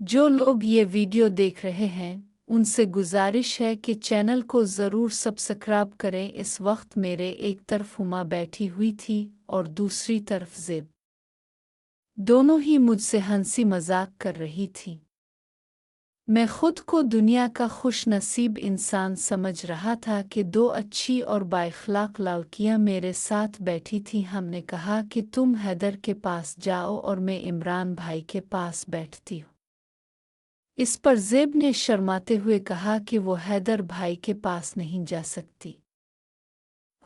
जो लोग ये वीडियो देख रहे हैं उनसे गुजारिश है कि चैनल को ज़रूर सब्सक्राइब करें। इस वक्त मेरे एक तरफ हुमा बैठी हुई थी और दूसरी तरफ ज़ेब। दोनों ही मुझसे हंसी मजाक कर रही थी। मैं खुद को दुनिया का खुश नसीब इंसान समझ रहा था कि दो अच्छी और बाइखलाक लड़कियां मेरे साथ बैठी थीं। हमने कहा कि तुम हैदर के पास जाओ और मैं इमरान भाई के पास बैठती हूँ। इस पर ज़ेब ने शर्माते हुए कहा कि वो हैदर भाई के पास नहीं जा सकती।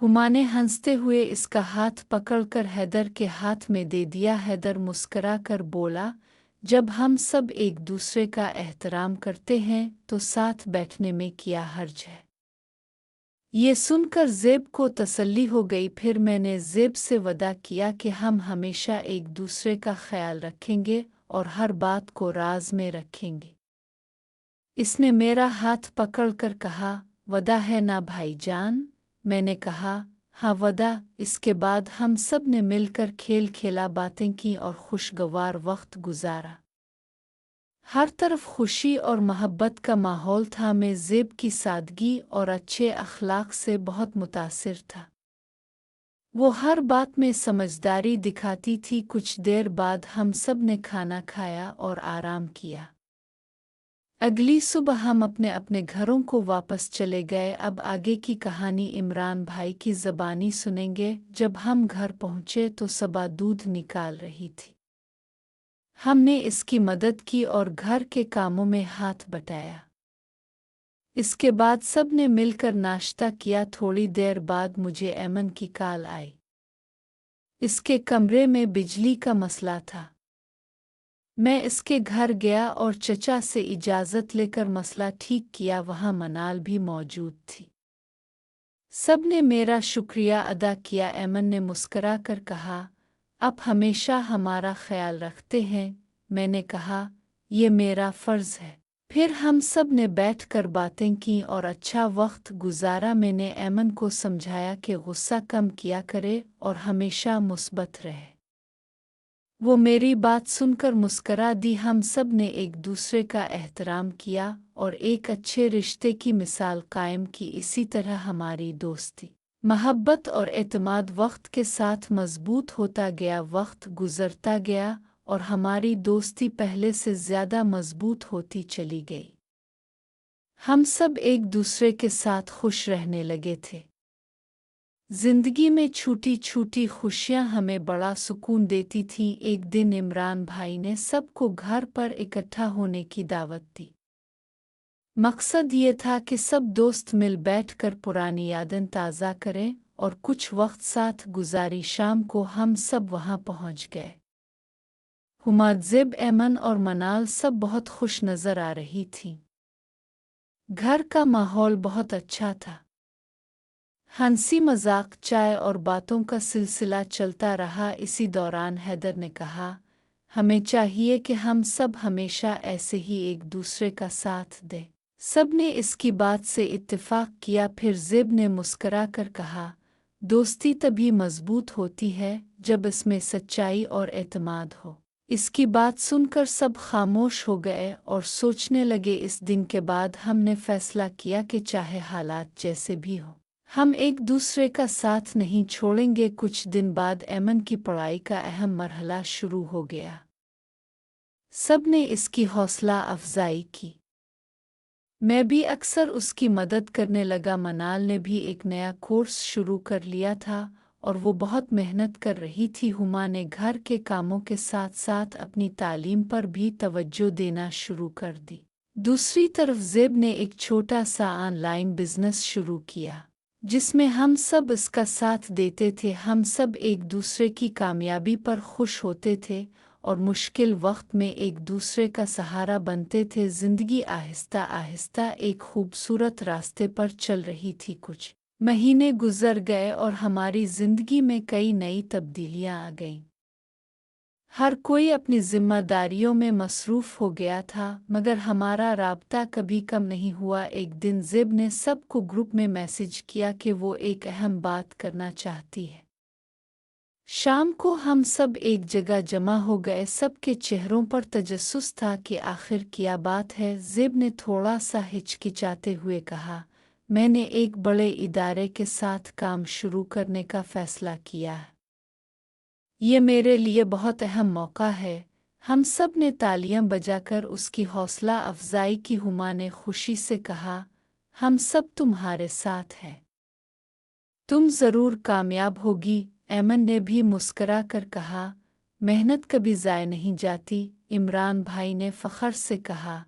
हुमा ने हंसते हुए इसका हाथ पकड़कर हैदर के हाथ में दे दिया। हैदर मुस्करा कर बोला, जब हम सब एक दूसरे का एहतराम करते हैं तो साथ बैठने में क्या हर्ज है। ये सुनकर ज़ेब को तसल्ली हो गई। फिर मैंने ज़ेब से वदा किया कि हम हमेशा एक दूसरे का ख्याल रखेंगे और हर बात को राज में रखेंगे। इसने मेरा हाथ पकड़कर कहा, वदा है ना भाईजान? मैंने कहा, हाँ वदा। इसके बाद हम सब ने मिलकर खेल खेला, बातें की और खुशगवार वक्त गुजारा। हर तरफ खुशी और मोहब्बत का माहौल था। मैं ज़ेब की सादगी और अच्छे अखलाक से बहुत मुतासिर था। वो हर बात में समझदारी दिखाती थी। कुछ देर बाद हम सब ने खाना खाया और आराम किया। अगली सुबह हम अपने अपने घरों को वापस चले गए। अब आगे की कहानी इमरान भाई की ज़बानी सुनेंगे। जब हम घर पहुँचे तो सबा दूध निकाल रही थी। हमने इसकी मदद की और घर के कामों में हाथ बटाया। इसके बाद सब ने मिलकर नाश्ता किया। थोड़ी देर बाद मुझे ऐमन की कॉल आई। इसके कमरे में बिजली का मसला था। मैं इसके घर गया और चचा से इजाज़त लेकर मसला ठीक किया। वहाँ मनाल भी मौजूद थी। सब ने मेरा शुक्रिया अदा किया। ऐमन ने मुस्करा कर कहा, आप हमेशा हमारा ख्याल रखते हैं। मैंने कहा, ये मेरा फ़र्ज़ है। फिर हम सब ने बैठकर बातें की और अच्छा वक्त गुजारा। मैंने ऐमन को समझाया कि गुस्सा कम किया करे और हमेशा मुस्बत रहे। वो मेरी बात सुनकर मुस्करा दी। हम सब ने एक दूसरे का एहतराम किया और एक अच्छे रिश्ते की मिसाल कायम की। इसी तरह हमारी दोस्ती, मोहब्बत और एतमाद वक्त के साथ मजबूत होता गया। वक्त गुजरता गया और हमारी दोस्ती पहले से ज़्यादा मजबूत होती चली गई। हम सब एक दूसरे के साथ खुश रहने लगे थे। जिंदगी में छोटी छोटी खुशियां हमें बड़ा सुकून देती थीं। एक दिन इमरान भाई ने सबको घर पर इकट्ठा होने की दावत दी। मकसद ये था कि सब दोस्त मिल बैठकर पुरानी यादें ताज़ा करें और कुछ वक्त साथ गुजारी। शाम को हम सब वहां पहुंच गए। हुमा, ज़ेब, ऐमन और मनाल सब बहुत खुश नजर आ रही थीं। घर का माहौल बहुत अच्छा था। हंसी मजाक, चाय और बातों का सिलसिला चलता रहा। इसी दौरान हैदर ने कहा, हमें चाहिए कि हम सब हमेशा ऐसे ही एक दूसरे का साथ दें। सब ने इसकी बात से इत्तेफाक किया। फिर ज़ेब ने मुस्करा कर कहा, दोस्ती तभी मजबूत होती है जब इसमें सच्चाई और एतमाद हो। इसकी बात सुनकर सब खामोश हो गए और सोचने लगे। इस दिन के बाद हमने फैसला किया कि चाहे हालात जैसे भी हो, हम एक दूसरे का साथ नहीं छोड़ेंगे। कुछ दिन बाद ऐमन की पढ़ाई का अहम मरहला शुरू हो गया। सब ने इसकी हौसला अफजाई की। मैं भी अक्सर उसकी मदद करने लगा। मनाल ने भी एक नया कोर्स शुरू कर लिया था और वो बहुत मेहनत कर रही थी। हुमा ने घर के कामों के साथ साथ अपनी तालीम पर भी तवज्जो देना शुरू कर दी। दूसरी तरफ ज़ेब ने एक छोटा सा ऑनलाइन बिजनेस शुरू किया जिसमें हम सब इसका साथ देते थे। हम सब एक दूसरे की कामयाबी पर खुश होते थे और मुश्किल वक्त में एक दूसरे का सहारा बनते थे। जिंदगी आहिस्ता आहिस्ता एक खूबसूरत रास्ते पर चल रही थी। कुछ महीने गुजर गए और हमारी जिंदगी में कई नई तब्दीलियां आ गईं। हर कोई अपनी जिम्मेदारियों में मसरूफ़ हो गया था, मगर हमारा राब्ता कभी कम नहीं हुआ। एक दिन ज़ेब ने सबको ग्रुप में मैसेज किया कि वो एक अहम बात करना चाहती है। शाम को हम सब एक जगह जमा हो गए। सबके चेहरों पर तजस्सुस था कि आखिर क्या बात है। ज़ेब ने थोड़ा सा हिचकिचाते हुए कहा, मैंने एक बड़े इदारे के साथ काम शुरू करने का फ़ैसला किया है। ये मेरे लिए बहुत अहम मौका है। हम सब ने तालियां बजाकर उसकी हौसला अफजाई की। हुमा ने खुशी से कहा, हम सब तुम्हारे साथ हैं। तुम ज़रूर कामयाब होगी। ऐमन ने भी मुस्करा कर कहा, मेहनत कभी ज़ाय नहीं जाती। इमरान भाई ने फ़ख्र से कहा,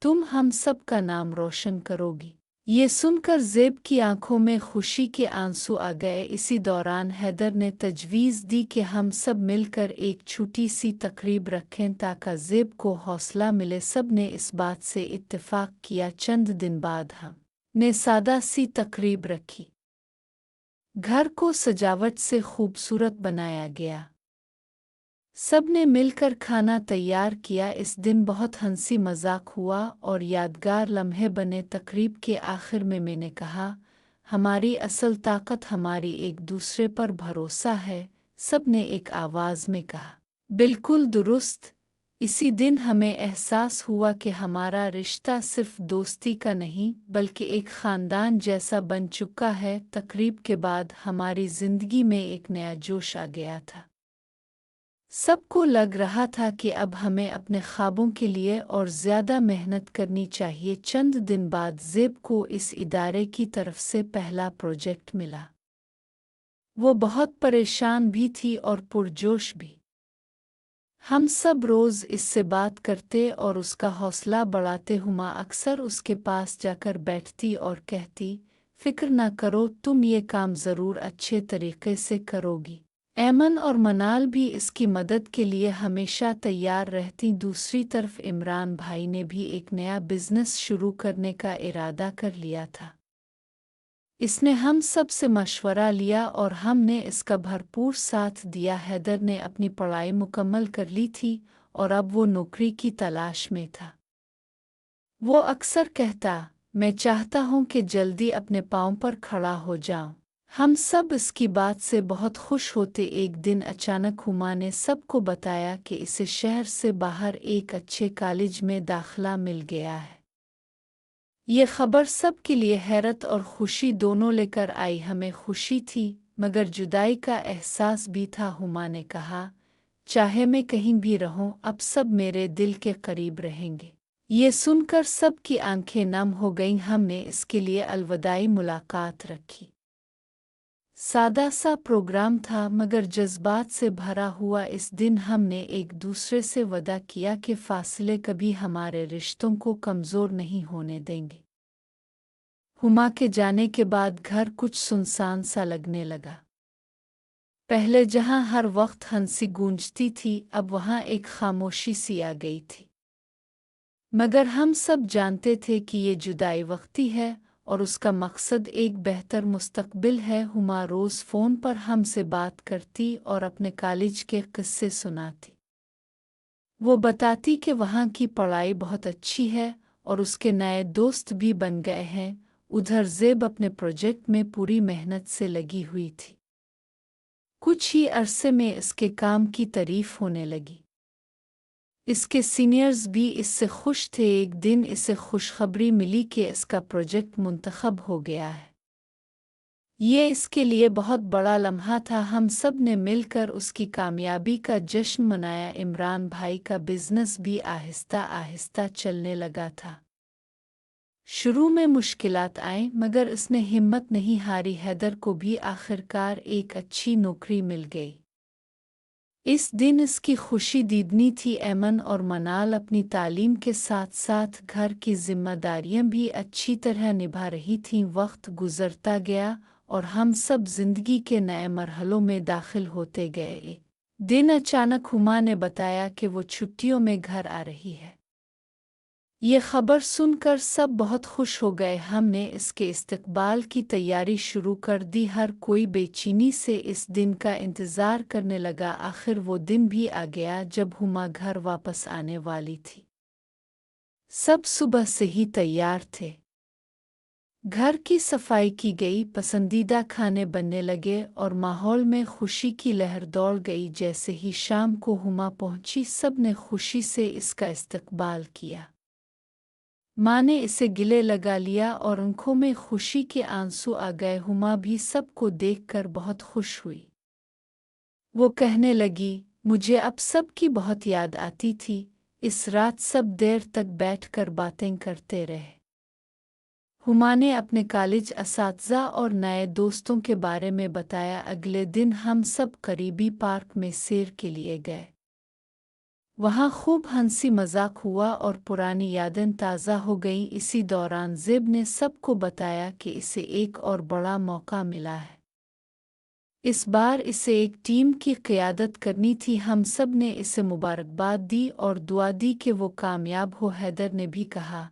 तुम हम सब का नाम रोशन करोगी। ये सुनकर ज़ेब की आंखों में खुशी के आंसू आ गए। इसी दौरान हैदर ने तजवीज़ दी कि हम सब मिलकर एक छोटी सी तकरीब रखें ताकि ज़ेब को हौसला मिले। सब ने इस बात से इत्तेफाक किया। चंद दिन बाद हम ने सादा सी तकरीब रखी। घर को सजावट से खूबसूरत बनाया गया। सब ने मिलकर खाना तैयार किया। इस दिन बहुत हंसी मजाक हुआ और यादगार लम्हे बने। तकरीब के आखिर में मैंने कहा, हमारी असल ताकत हमारी एक दूसरे पर भरोसा है। सब ने एक आवाज़ में कहा, बिल्कुल दुरुस्त। इसी दिन हमें एहसास हुआ कि हमारा रिश्ता सिर्फ दोस्ती का नहीं बल्कि एक ख़ानदान जैसा बन चुका है। तकरीब के बाद हमारी ज़िंदगी में एक नया जोश आ गया था। सबको लग रहा था कि अब हमें अपने ख्वाबों के लिए और ज़्यादा मेहनत करनी चाहिए। चंद दिन बाद ज़ेब को इस इदारे की तरफ से पहला प्रोजेक्ट मिला। वो बहुत परेशान भी थी और पुरजोश भी। हम सब रोज़ इससे बात करते और उसका हौसला बढ़ाते। हुमा अक्सर उसके पास जाकर बैठती और कहती, फ़िक्र न करो, तुम ये काम ज़रूर अच्छे तरीके से करोगी। ऐमन और मनाल भी इसकी मदद के लिए हमेशा तैयार रहती। दूसरी तरफ इमरान भाई ने भी एक नया बिज़नेस शुरू करने का इरादा कर लिया था। इसने हम सब से मशवरा लिया और हमने इसका भरपूर साथ दिया। हैदर ने अपनी पढ़ाई मुकम्मल कर ली थी और अब वो नौकरी की तलाश में था। वो अक्सर कहता, मैं चाहता हूँ कि जल्दी अपने पाँव पर खड़ा हो जाऊँ। हम सब इसकी बात से बहुत खुश होते। एक दिन अचानक हुमा ने सबको बताया कि इसे शहर से बाहर एक अच्छे कॉलेज में दाखिला मिल गया है। ये खबर सब के लिए हैरत और खुशी दोनों लेकर आई। हमें खुशी थी मगर जुदाई का एहसास भी था। हुमा ने कहा, चाहे मैं कहीं भी रहूं, अब सब मेरे दिल के करीब रहेंगे। ये सुनकर सब की आंखें नम हो गईं। हमने इसके लिए अलविदाई मुलाकात रखी। सादा सा प्रोग्राम था मगर जज्बात से भरा हुआ। इस दिन हमने एक दूसरे से वादा किया कि फासले कभी हमारे रिश्तों को कमज़ोर नहीं होने देंगे। हुमा के जाने के बाद घर कुछ सुनसान सा लगने लगा। पहले जहां हर वक्त हंसी गूंजती थी, अब वहां एक खामोशी सी आ गई थी। मगर हम सब जानते थे कि ये जुदाई वक्ती है और उसका मकसद एक बेहतर मुस्तकबिल है। हुमा रोज़ फ़ोन पर हमसे बात करती और अपने कॉलेज के किस्से सुनाती। वो बताती कि वहाँ की पढ़ाई बहुत अच्छी है और उसके नए दोस्त भी बन गए हैं। उधर ज़ेब अपने प्रोजेक्ट में पूरी मेहनत से लगी हुई थी। कुछ ही अरसे में इसके काम की तारीफ होने लगी। इसके सीनियर्स भी इससे खुश थे। एक दिन इसे खुशखबरी मिली कि इसका प्रोजेक्ट मुंतखब हो गया है। ये इसके लिए बहुत बड़ा लम्हा था। हम सब ने मिलकर उसकी कामयाबी का जश्न मनाया। इमरान भाई का बिजनेस भी आहिस्ता आहिस्ता चलने लगा था। शुरू में मुश्किलात आईं मगर इसने हिम्मत नहीं हारी। हैदर को भी आखिरकार एक अच्छी नौकरी मिल गई। इस दिन इसकी खुशी दीदनी थी। ऐमन और मनाल अपनी तालीम के साथ साथ घर की जिम्मेदारियां भी अच्छी तरह निभा रही थीं। वक्त गुजरता गया और हम सब जिंदगी के नए मरहलों में दाखिल होते गए। दिन अचानक हुमा ने बताया कि वो छुट्टियों में घर आ रही है। ये खबर सुनकर सब बहुत खुश हो गए। हमने इसके इस्तकबाल की तैयारी शुरू कर दी। हर कोई बेचैनी से इस दिन का इंतज़ार करने लगा। आखिर वो दिन भी आ गया जब हुमा घर वापस आने वाली थी। सब सुबह से ही तैयार थे। घर की सफाई की गई, पसंदीदा खाने बनने लगे और माहौल में खुशी की लहर दौड़ गई। जैसे ही शाम को हुमा पहुंची, सब ने खुशी से इसका इस्तकबाल किया। माँ ने इसे गले लगा लिया और आंखों में खुशी के आंसू आ गए। हुमा भी सबको देखकर बहुत खुश हुई। वो कहने लगी, मुझे अब सब की बहुत याद आती थी। इस रात सब देर तक बैठकर बातें करते रहे। हुमा ने अपने कॉलेज असातिज़ा और नए दोस्तों के बारे में बताया। अगले दिन हम सब करीबी पार्क में सैर के लिए गए। वहाँ खूब हंसी मजाक हुआ और पुरानी यादें ताज़ा हो गईं। इसी दौरान ज़ेब ने सबको बताया कि इसे एक और बड़ा मौका मिला है। इस बार इसे एक टीम की क़ियादत करनी थी। हम सब ने इसे मुबारकबाद दी और दुआ दी कि वो कामयाब हो। हैदर ने भी कहा,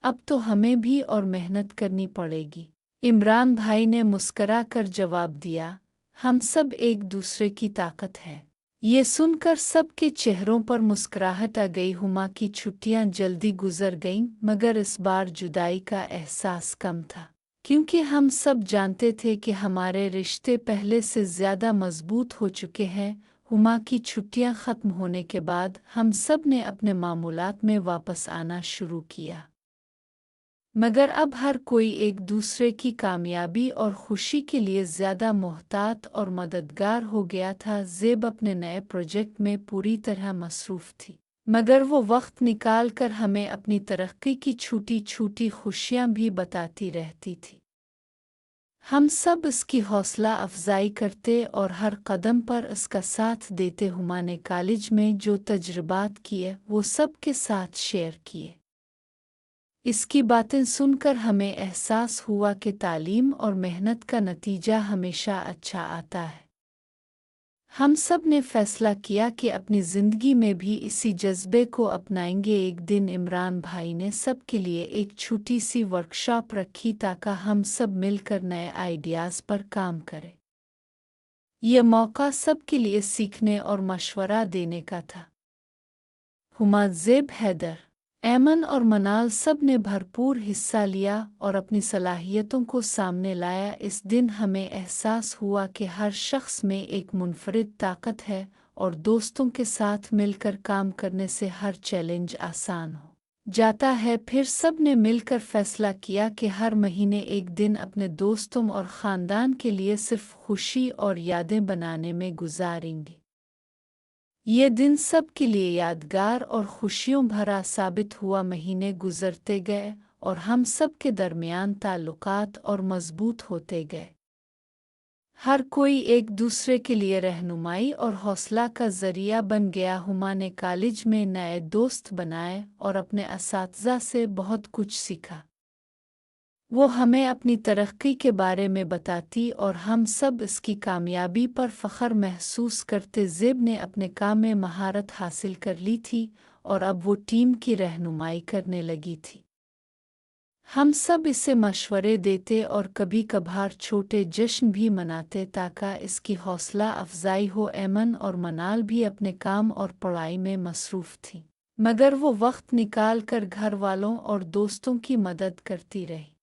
अब तो हमें भी और मेहनत करनी पड़ेगी। इमरान भाई ने मुस्करा कर जवाब दिया, हम सब एक दूसरे की ताकत है। ये सुनकर सबके चेहरों पर मुस्कुराहट आ गई। हुमा की छुट्टियां जल्दी गुजर गईं, मगर इस बार जुदाई का एहसास कम था, क्योंकि हम सब जानते थे कि हमारे रिश्ते पहले से ज़्यादा मजबूत हो चुके हैं। हुमा की छुट्टियां ख़त्म होने के बाद हम सब ने अपने मामूलात में वापस आना शुरू किया, मगर अब हर कोई एक दूसरे की कामयाबी और खुशी के लिए ज़्यादा मोहतात और मददगार हो गया था। ज़ेब अपने नए प्रोजेक्ट में पूरी तरह मसरूफ़ थी, मगर वो वक्त निकाल कर हमें अपनी तरक्की की छोटी छोटी खुशियाँ भी बताती रहती थी। हम सब इसकी हौसला अफजाई करते और हर कदम पर इसका साथ देते। हुमा ने कॉलेज में जो तजुर्बात किए वो सब के साथ शेयर किए। इसकी बातें सुनकर हमें एहसास हुआ कि तालीम और मेहनत का नतीजा हमेशा अच्छा आता है। हम सब ने फैसला किया कि अपनी ज़िंदगी में भी इसी जज्बे को अपनाएंगे। एक दिन इमरान भाई ने सब के लिए एक छोटी सी वर्कशॉप रखी ताकि हम सब मिलकर नए आइडियाज़ पर काम करें। यह मौका सब के लिए सीखने और मशवरा देने का था। हुमा, ज़ेब, हैदर, ऐमन और मनाल सब ने भरपूर हिस्सा लिया और अपनी सलाहियतों को सामने लाया। इस दिन हमें एहसास हुआ कि हर शख्स में एक मुनफरिद ताकत है और दोस्तों के साथ मिलकर काम करने से हर चैलेंज आसान हो जाता है। फिर सब ने मिलकर फैसला किया कि हर महीने एक दिन अपने दोस्तों और ख़ानदान के लिए सिर्फ खुशी और यादें बनाने में गुजारेंगे। ये दिन सब के लिए यादगार और खुशियों भरा साबित हुआ। महीने गुजरते गए और हम सब के दरमियान ताल्लुकात और मजबूत होते गए। हर कोई एक दूसरे के लिए रहनुमाई और हौसला का ज़रिया बन गया। हुमा ने कॉलेज में नए दोस्त बनाए और अपने असातिज़ा से बहुत कुछ सीखा। वो हमें अपनी तरक्की के बारे में बताती और हम सब इसकी कामयाबी पर फ़ख्र महसूस करते। ज़ेब ने अपने काम में महारत हासिल कर ली थी और अब वो टीम की रहनुमाई करने लगी थी। हम सब इसे मशवरे देते और कभी कभार छोटे जश्न भी मनाते ताकि इसकी हौसला अफजाई हो। ऐमन और मनाल भी अपने काम और पढ़ाई में मसरूफ़ थीं, मगर वो वक्त निकाल कर घर वालों और दोस्तों की मदद करती रही।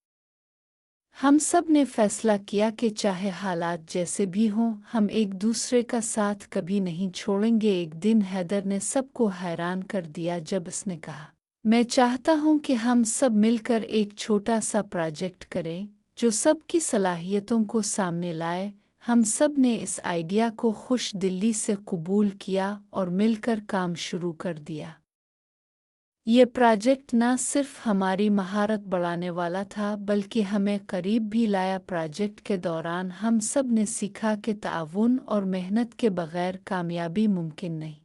हम सब ने फैसला किया कि चाहे हालात जैसे भी हों, हम एक दूसरे का साथ कभी नहीं छोड़ेंगे। एक दिन हैदर ने सबको हैरान कर दिया जब उसने कहा, मैं चाहता हूं कि हम सब मिलकर एक छोटा सा प्रोजेक्ट करें जो सबकी सलाहियतों को सामने लाए। हम सब ने इस आइडिया को खुश दिली से कबूल किया और मिलकर काम शुरू कर दिया। ये प्रोजेक्ट न सिर्फ हमारी महारत बढ़ाने वाला था बल्कि हमें करीब भी लाया। प्रोजेक्ट के दौरान हम सब ने सीखा कि ताउन और मेहनत के बगैर कामयाबी मुमकिन नहीं।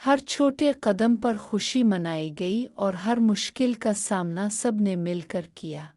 हर छोटे कदम पर खुशी मनाई गई और हर मुश्किल का सामना सब ने मिलकर किया।